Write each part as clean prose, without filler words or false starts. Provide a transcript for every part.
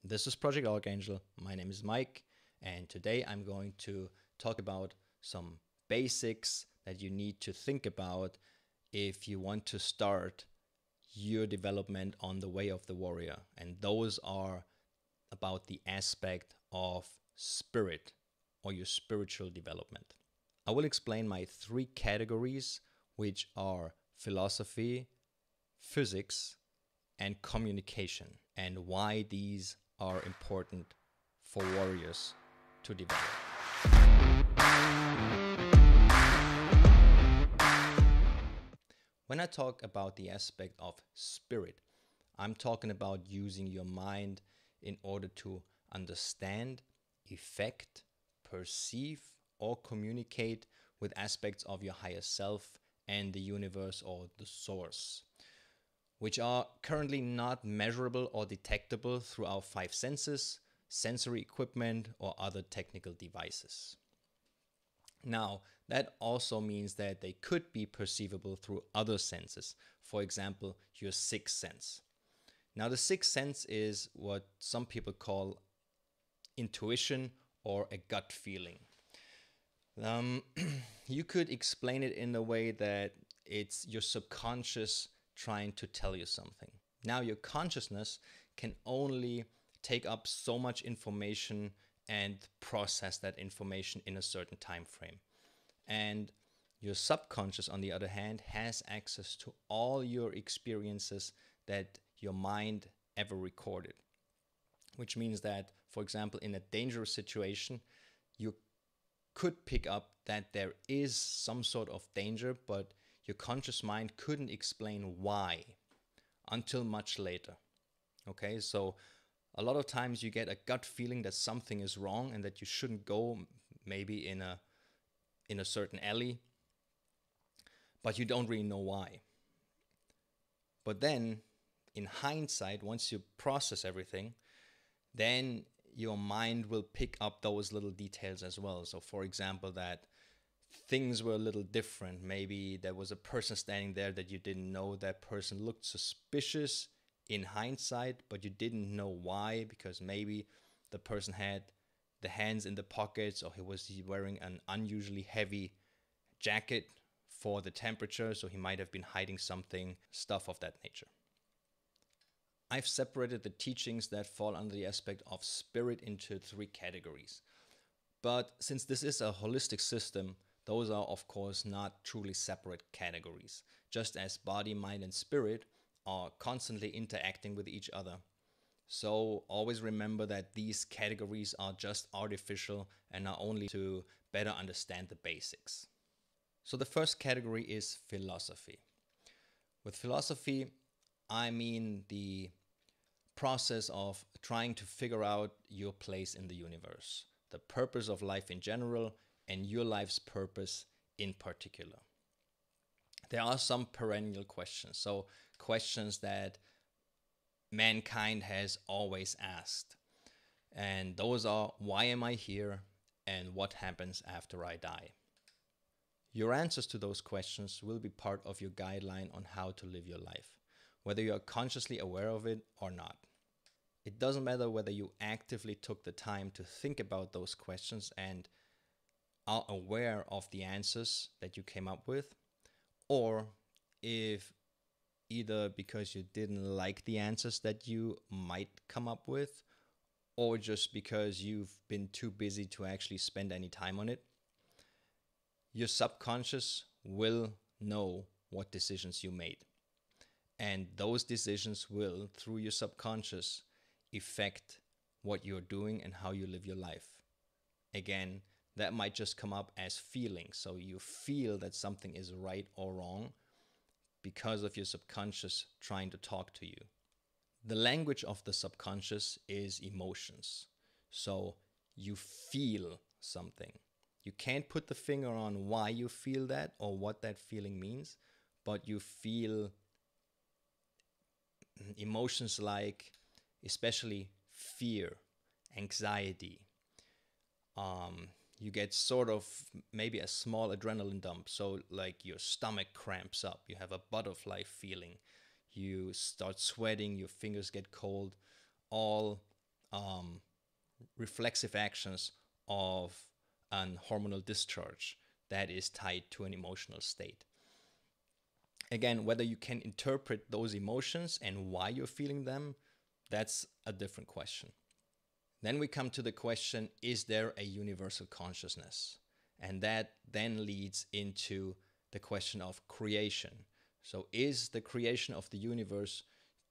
This is Project Archangel. My name is Mike, and today I'm going to talk about some basics that you need to think about if you want to start your development on the way of the warrior. And those are about the aspect of spirit or your spiritual development. I will explain my three categories, which are philosophy, physics, and communication, and why these are important for warriors to develop. When I talk about the aspect of spirit, I'm talking about using your mind in order to understand, effect, perceive, or communicate with aspects of your higher self and the universe or the source, which are currently not measurable or detectable through our five senses, sensory equipment, or other technical devices. Now, that also means that they could be perceivable through other senses, for example, your sixth sense. Now, the sixth sense is what some people call intuition or a gut feeling. You could explain it in a way that it's your subconscious trying to tell you something. Now, your consciousness can only take up so much information and process that information in a certain time frame. And your subconscious, on the other hand, has access to all your experiences that your mind ever recorded. Which means that, for example, in a dangerous situation, you could pick up that there is some sort of danger, but your conscious mind couldn't explain why until much later. Okay, so a lot of times you get a gut feeling that something is wrong and that you shouldn't go maybe in a certain alley, but you don't really know why. But then in hindsight, once you process everything, then your mind will pick up those little details as well. So for example, that things were a little different. Maybe there was a person standing there that you didn't know. That person looked suspicious in hindsight, but you didn't know why, because maybe the person had the hands in the pockets, or he was wearing an unusually heavy jacket for the temperature, so he might have been hiding something, stuff of that nature. I've separated the teachings that fall under the aspect of spirit into three categories. But since this is a holistic system, those are of course not truly separate categories, just as body, mind, and spirit are constantly interacting with each other. So always remember that these categories are just artificial and are only to better understand the basics. So the first category is philosophy. With philosophy, I mean the process of trying to figure out your place in the universe, the purpose of life in general, and your life's purpose in particular. There are some perennial questions, so questions that mankind has always asked. And those are, why am I here, and what happens after I die? Your answers to those questions will be part of your guideline on how to live your life, whether you are consciously aware of it or not. It doesn't matter whether you actively took the time to think about those questions and are aware of the answers that you came up with, or if either because you didn't like the answers that you might come up with, or just because you've been too busy to actually spend any time on it, your subconscious will know what decisions you made. And those decisions will, through your subconscious, affect what you're doing and how you live your life. Again, that might just come up as feelings. So you feel that something is right or wrong because of your subconscious trying to talk to you. The language of the subconscious is emotions. So you feel something. You can't put the finger on why you feel that or what that feeling means, but you feel emotions like especially fear, anxiety. You get sort of maybe a small adrenaline dump. So like your stomach cramps up, you have a butterfly feeling, you start sweating, your fingers get cold, all reflexive actions of an hormonal discharge that is tied to an emotional state. Again, whether you can interpret those emotions and why you're feeling them, that's a different question. Then we come to the question, is there a universal consciousness? And that then leads into the question of creation. So is the creation of the universe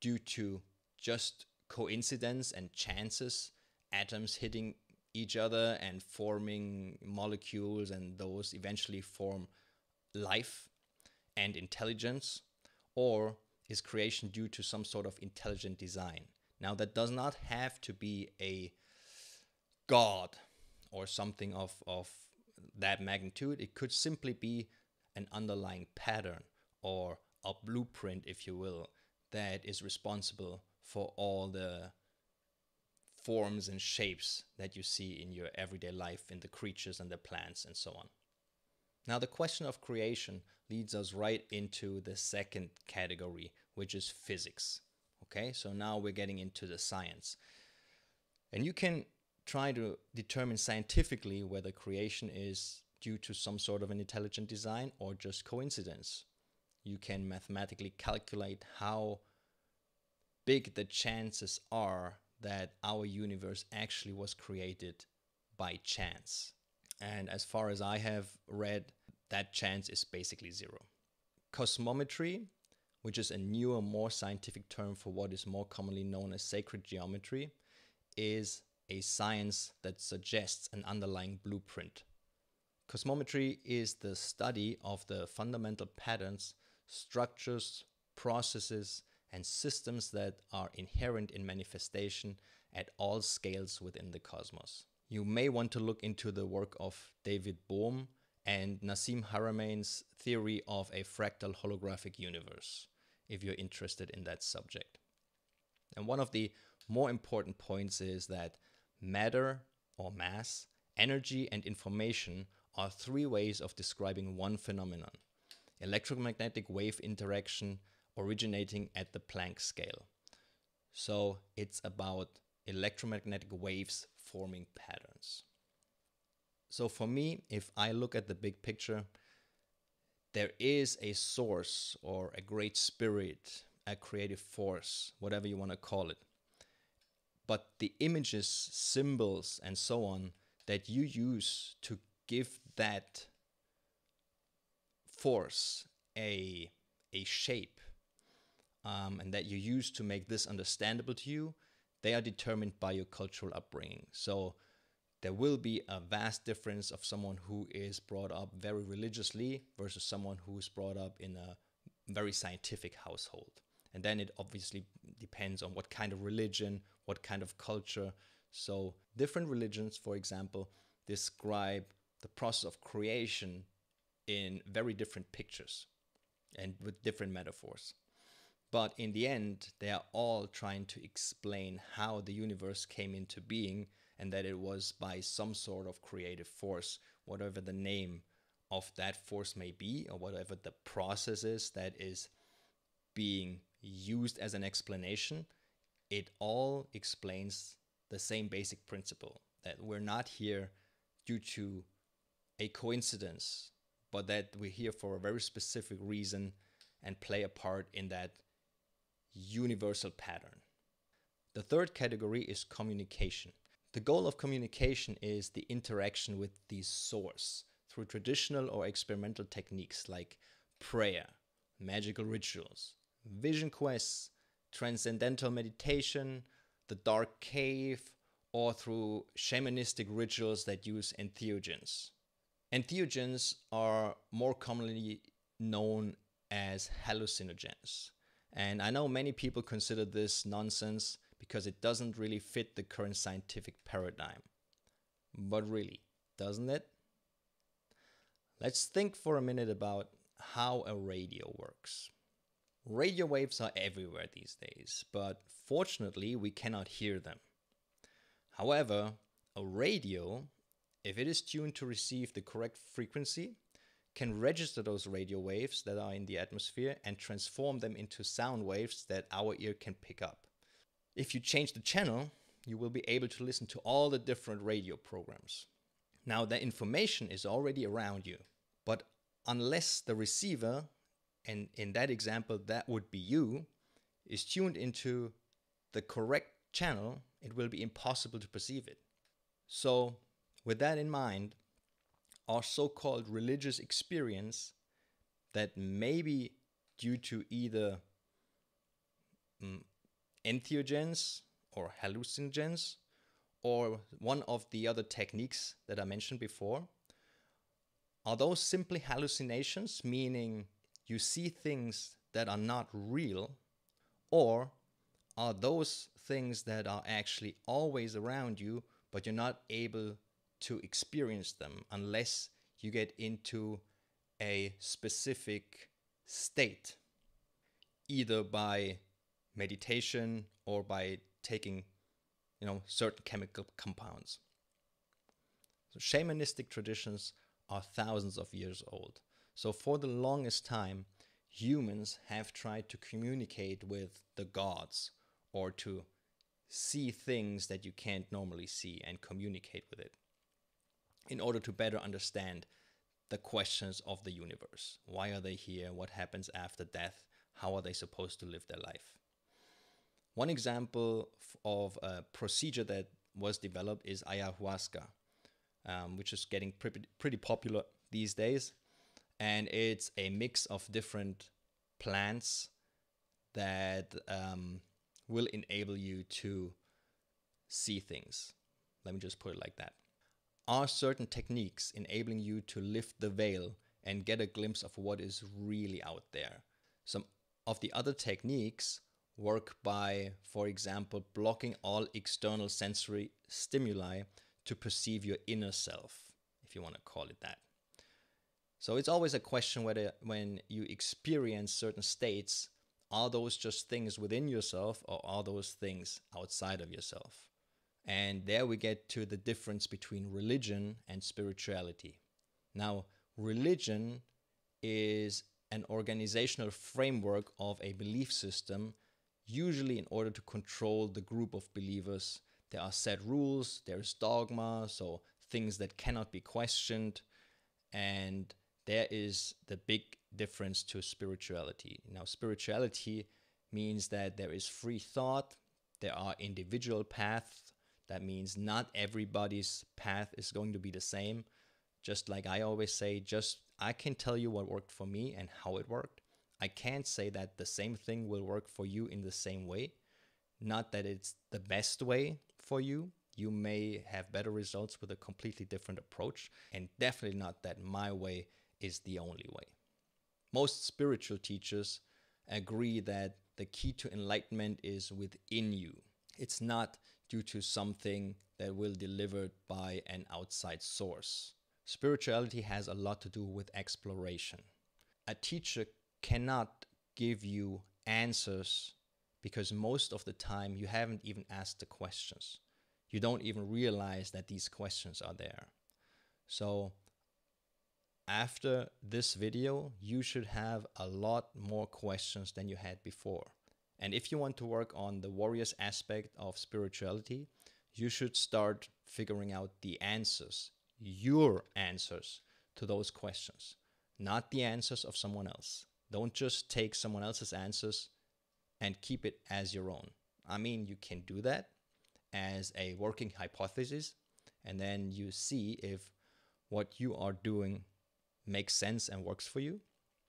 due to just coincidence and chances, atoms hitting each other and forming molecules, and those eventually form life and intelligence? Or is creation due to some sort of intelligent design? Now, that does not have to be a god or something of that magnitude. It could simply be an underlying pattern or a blueprint, if you will, that is responsible for all the forms and shapes that you see in your everyday life, in the creatures and the plants and so on. Now, the question of creation leads us right into the second category, which is physics. Okay, so now we're getting into the science. And you can try to determine scientifically whether creation is due to some sort of an intelligent design or just coincidence. You can mathematically calculate how big the chances are that our universe actually was created by chance. And as far as I have read, that chance is basically zero. Cosmometry, which is a newer, more scientific term for what is more commonly known as sacred geometry, is a science that suggests an underlying blueprint. Cosmometry is the study of the fundamental patterns, structures, processes, and systems that are inherent in manifestation at all scales within the cosmos. You may want to look into the work of David Bohm and Nassim Haramein's theory of a fractal holographic universe, if you're interested in that subject. And one of the more important points is that matter or mass, energy, and information are three ways of describing one phenomenon: electromagnetic wave interaction originating at the Planck scale. So it's about electromagnetic waves forming patterns. So for me, if I look at the big picture, there is a source or a great spirit, a creative force, whatever you want to call it. But the images, symbols, and so on that you use to give that force a shape, and that you use to make this understandable to you, they are determined by your cultural upbringing. So there will be a vast difference of someone who is brought up very religiously versus someone who is brought up in a very scientific household. And then it obviously depends on what kind of religion, what kind of culture. So different religions, for example, describe the process of creation in very different pictures and with different metaphors. But in the end, they are all trying to explain how the universe came into being, and that it was by some sort of creative force, whatever the name of that force may be, or whatever the process is that is being used as an explanation. It all explains the same basic principle, that we're not here due to a coincidence, but that we're here for a very specific reason and play a part in that universal pattern. The third category is communication. The goal of communication is the interaction with the source through traditional or experimental techniques like prayer, magical rituals, vision quests, transcendental meditation, the dark cave, or through shamanistic rituals that use entheogens. Entheogens are more commonly known as hallucinogens. And I know many people consider this nonsense because it doesn't really fit the current scientific paradigm. But really, doesn't it? Let's think for a minute about how a radio works. Radio waves are everywhere these days, but fortunately we cannot hear them. However, a radio, if it is tuned to receive the correct frequency, can register those radio waves that are in the atmosphere and transform them into sound waves that our ear can pick up. If you change the channel, you will be able to listen to all the different radio programs. Now, the information is already around you, but unless the receiver, and in that example, that would be you, is tuned into the correct channel, it will be impossible to perceive it. So, with that in mind, our so-called religious experience that may be due to either entheogens or hallucinogens, or one of the other techniques that I mentioned before, are those simply hallucinations, meaning you see things that are not real, or are those things that are actually always around you, but you're not able to experience them unless you get into a specific state, either by meditation or by taking certain chemical compounds. So shamanistic traditions are thousands of years old. So for the longest time, humans have tried to communicate with the gods, or to see things that you can't normally see and communicate with it, in order to better understand the questions of the universe. Why are they here? What happens after death? How are they supposed to live their life? One example of a procedure that was developed is ayahuasca, which is getting pretty popular these days. And it's a mix of different plants that will enable you to see things. Let me just put it like that. Are certain techniques enabling you to lift the veil and get a glimpse of what is really out there. Some of the other techniques work by, for example, blocking all external sensory stimuli to perceive your inner self, if you want to call it that. So it's always a question whether when you experience certain states, are those just things within yourself, or are those things outside of yourself? And there we get to the difference between religion and spirituality. Now, religion is an organizational framework of a belief system, usually in order to control the group of believers. There are set rules, there's dogma, so things that cannot be questioned, and there is the big difference to spirituality. Now, spirituality means that there is free thought, there are individual paths. That means not everybody's path is going to be the same. Just like I always say, I can tell you what worked for me and how it worked. I can't say that the same thing will work for you in the same way. Not that it's the best way for you. You may have better results with a completely different approach, and definitely not that my way is the only way. Most spiritual teachers agree that the key to enlightenment is within you. It's not due to something that will be delivered by an outside source. Spirituality has a lot to do with exploration. A teacher cannot give you answers because most of the time you haven't even asked the questions. You don't even realize that these questions are there. So after this video, you should have a lot more questions than you had before. And if you want to work on the warriors aspect of spirituality, you should start figuring out the answers, your answers to those questions, not the answers of someone else. Don't just take someone else's answers and keep it as your own. I mean, you can do that as a working hypothesis, and then you see if what you are doing makes sense and works for you.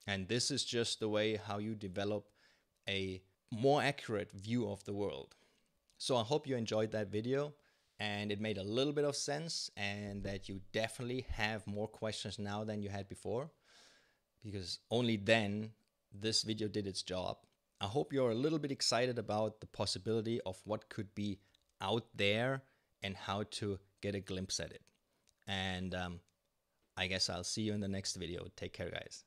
And this is just the way how you develop a more accurate view of the world. So I hope you enjoyed that video and it made a little bit of sense, and that you definitely have more questions now than you had before, because only then this video did its job. I hope you're a little bit excited about the possibility of what could be out there and how to get a glimpse at it. And I guess I'll see you in the next video. Take care, guys.